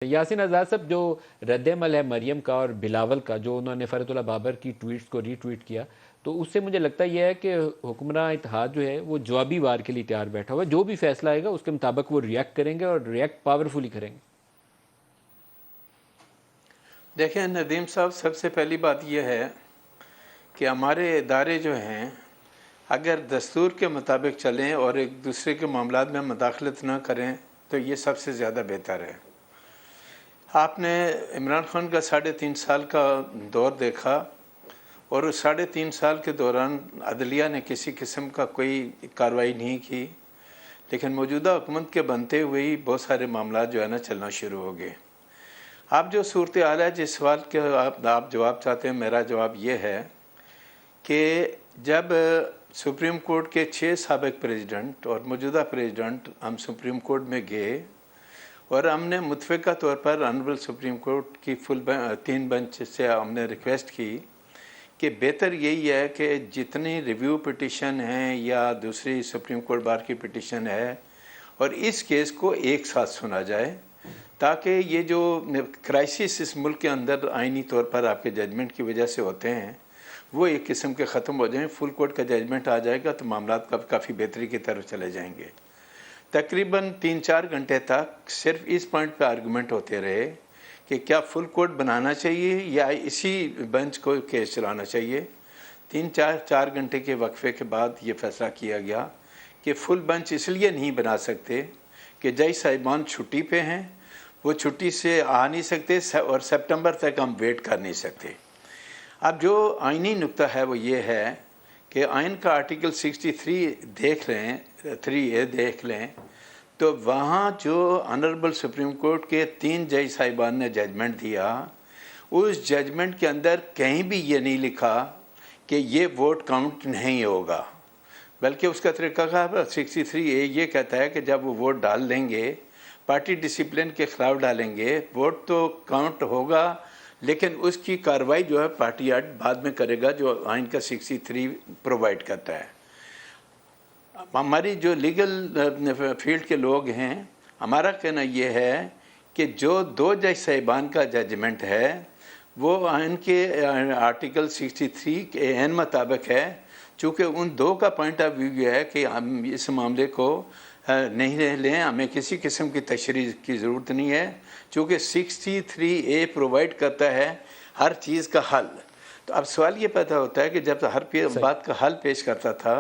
یاسین آزاد صاحب، جو رد عمل ہے مریم کا اور بلاول کا، جو انہوں نے فرحت اللہ بابر کی ٹویٹس کو ری ٹویٹ کیا، تو اس سے مجھے لگتا یہ ہے کہ حکمراں اتحاد جو ہے وہ جوابی وار کے لیے تیار بیٹھا ہوا ہے. جو بھی فیصلہ آئے گا اس کے مطابق وہ ریئیکٹ کریں گے اور ریئیکٹ پاورفلی کریں گے. دیکھیں ندیم صاحب، سب سے پہلی بات یہ ہے کہ ہمارے ادارے جو ہیں اگر دستور کے مطابق چلیں اور ایک دوسرے کے معاملات میں مداخلت نہ کریں تو یہ سب سے زیادہ بہتر ہے. آپ نے عمران خان کا 3.5 سال کا دور دیکھا، اور اس 3.5 سال کے دوران عدلیہ نے کسی قسم کا کوئی کارروائی نہیں کی، لیکن موجودہ حکومت کے بنتے ہوئے ہی بہت سارے معاملات جو ہے نا چلنا شروع ہو گئے. آپ جو صورتحال ہے، جس سوال کے آپ جواب چاہتے ہیں، میرا جواب یہ ہے کہ جب سپریم کورٹ کے 6 سابق پریزیڈنٹ اور موجودہ پریزیڈنٹ ہم سپریم کورٹ میں گئے اور ہم نے متفقہ طور پر آنریبل سپریم کورٹ کی 3 بینچ سے ہم نے ریکویسٹ کی کہ بہتر یہی ہے کہ جتنی ریویو پٹیشن ہیں یا دوسری سپریم کورٹ بار کی پٹیشن ہے، اور اس کیس کو ایک ساتھ سنا جائے تاکہ یہ جو کرائسس اس ملک کے اندر آئینی طور پر آپ کے ججمنٹ کی وجہ سے ہوتے ہیں وہ ایک قسم کے ختم ہو جائیں. فل کورٹ کا ججمنٹ آ جائے گا تو معاملات کافی بہتری کی طرف چلے جائیں گے. تقریباً 3-4 گھنٹے تک صرف اس پوائنٹ پہ آرگومنٹ ہوتے رہے کہ کیا فل کورٹ بنانا چاہیے یا اسی بینچ کو کیس چلانا چاہیے. 3-4 گھنٹے کے وقفے کے بعد یہ فیصلہ کیا گیا کہ فل بینچ اس لیے نہیں بنا سکتے کہ جج صاحبان چھٹی پہ ہیں، وہ چھٹی سے آ نہیں سکتے اور سپٹمبر تک ہم ویٹ کر نہیں سکتے. اب جو آئینی نقطہ ہے وہ یہ ہے کہ آئین کا آرٹیکل 63 دیکھ لیں، 3A دیکھ لیں، تو وہاں جو آنریبل سپریم کورٹ کے 3 جج صاحبان نے ججمنٹ دیا، اس ججمنٹ کے اندر کہیں بھی یہ نہیں لکھا کہ یہ ووٹ کاؤنٹ نہیں ہوگا، بلکہ اس کا طریقہ کار 63A یہ کہتا ہے کہ جب وہ ووٹ ڈال لیں گے، پارٹی ڈسپلن کے خلاف ڈالیں گے، ووٹ تو کاؤنٹ ہوگا لیکن اس کی کارروائی جو ہے پارٹی ایکٹ بعد میں کرے گا، جو آئین کا 63 پرووائڈ کرتا ہے. ہماری جو لیگل فیلڈ کے لوگ ہیں، ہمارا کہنا یہ ہے کہ جو 2 جج صاحبان کا ججمنٹ ہے وہ آئین کے آرٹیکل 63 کے عین مطابق ہے، چونکہ ان 2 کا پوائنٹ آف ویو یہ ہے کہ ہم اس معاملے کو نہیں لیں، ہمیں کسی قسم کی تشریح کی ضرورت نہیں ہے، چونکہ 63A پرووائڈ کرتا ہے ہر چیز کا حل. تو اب سوال یہ پیدا ہوتا ہے کہ جب ہر بات کا حل پیش کرتا تھا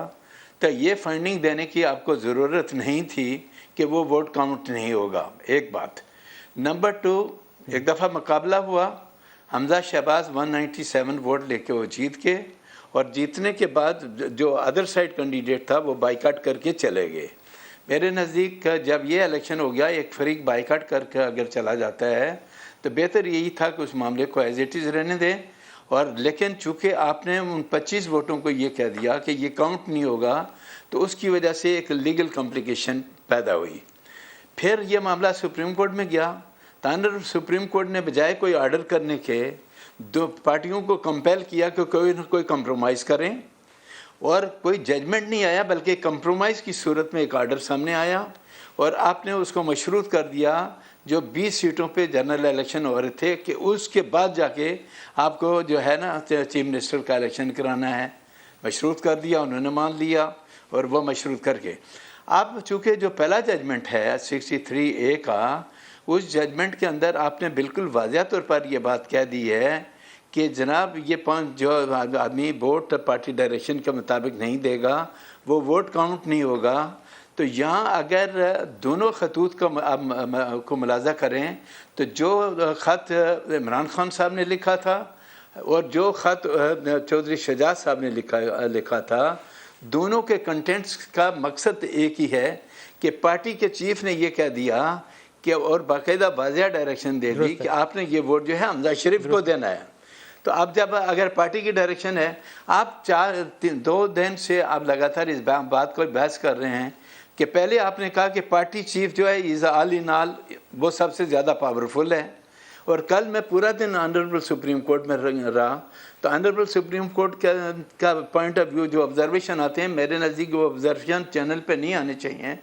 تو یہ فائنڈنگ دینے کی آپ کو ضرورت نہیں تھی کہ وہ ووٹ کاؤنٹ نہیں ہوگا. ایک بات. نمبر 2، ایک دفعہ مقابلہ ہوا، حمزہ شہباز 197 ووٹ لے کے وہ جیت کے، اور جیتنے کے بعد جو ادر سائڈ کینڈیڈیٹ تھا وہ بائیکاٹ کر کے چلے گئے. میرے نزدیک جب یہ الیکشن ہو گیا، ایک فریق بائیکاٹ کر کے اگر چلا جاتا ہے تو بہتر یہی تھا کہ اس معاملے کو ایز اٹ از رہنے دیں. اور لیکن چونکہ آپ نے ان 25 ووٹوں کو یہ کہہ دیا کہ یہ کاؤنٹ نہیں ہوگا، تو اس کی وجہ سے ایک لیگل کمپلیکیشن پیدا ہوئی. پھر یہ معاملہ سپریم کورٹ میں گیا. آنریبل سپریم کورٹ نے بجائے کوئی آرڈر کرنے کے 2 پارٹیوں کو کمپیل کیا کہ کوئی نہ کوئی کمپرومائز کریں، اور کوئی ججمنٹ نہیں آیا بلکہ کمپرومائز کی صورت میں ایک آرڈر سامنے آیا، اور آپ نے اس کو مشروط کر دیا جو 20 سیٹوں پہ جنرل الیکشن ہو رہے تھے کہ اس کے بعد جا کے آپ کو جو ہے نا چیف منسٹر کا الیکشن کرانا ہے. مشروط کر دیا، انہوں نے مان لیا، اور وہ مشروط کر کے اب چونکہ جو پہلا ججمنٹ ہے 63A کا، اس ججمنٹ کے اندر آپ نے بالکل واضح طور پر یہ بات کہہ دی ہے کہ جناب یہ 5 جو آدمی ووٹ پارٹی ڈائریکشن کے مطابق نہیں دے گا وہ ووٹ کاؤنٹ نہیں ہوگا. تو یہاں اگر دونوں خطوط کو ملاحظہ کریں تو جو خط عمران خان صاحب نے لکھا تھا اور جو خط چودھری شجاعت صاحب نے لکھا تھا، دونوں کے کنٹینٹس کا مقصد ایک ہی ہے کہ پارٹی کے چیف نے یہ کہہ دیا کہ اور باقاعدہ واضح ڈائریکشن دے دی کہ آپ نے یہ ووٹ جو ہے حمزہ شریف کو دینا ہے. تو اب جب اگر پارٹی کی ڈائریکشن ہے، آپ 2 دن سے آپ لگاتار اس بات کو بحث کر رہے ہیں کہ پہلے آپ نے کہا کہ پارٹی چیف جو ہے از آل ان آل، وہ سب سے زیادہ پاورفل ہے، اور کل میں پورا دن آنریبل سپریم کورٹ میں رہا تو آنریبل سپریم کورٹ کا پوائنٹ آف ویو جو آبزرویشن آتے ہیں، میرے نزدیک وہ آبزرویشن چینل پہ نہیں آنے چاہیے.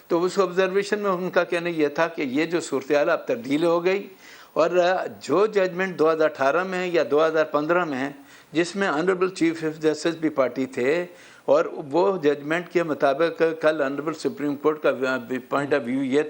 تو اس آبزرویشن میں ان کا کہنا یہ تھا کہ یہ جو صورتحال اب تبدیل ہو گئی، اور جو ججمنٹ 2018 میں یا 2015 میں جس میں آنریبل چیف آف جسٹس بھی پارٹی تھے، اور وہ ججمنٹ کے مطابق کل آنریبل سپریم کورٹ کا پوائنٹ آف ویو یہ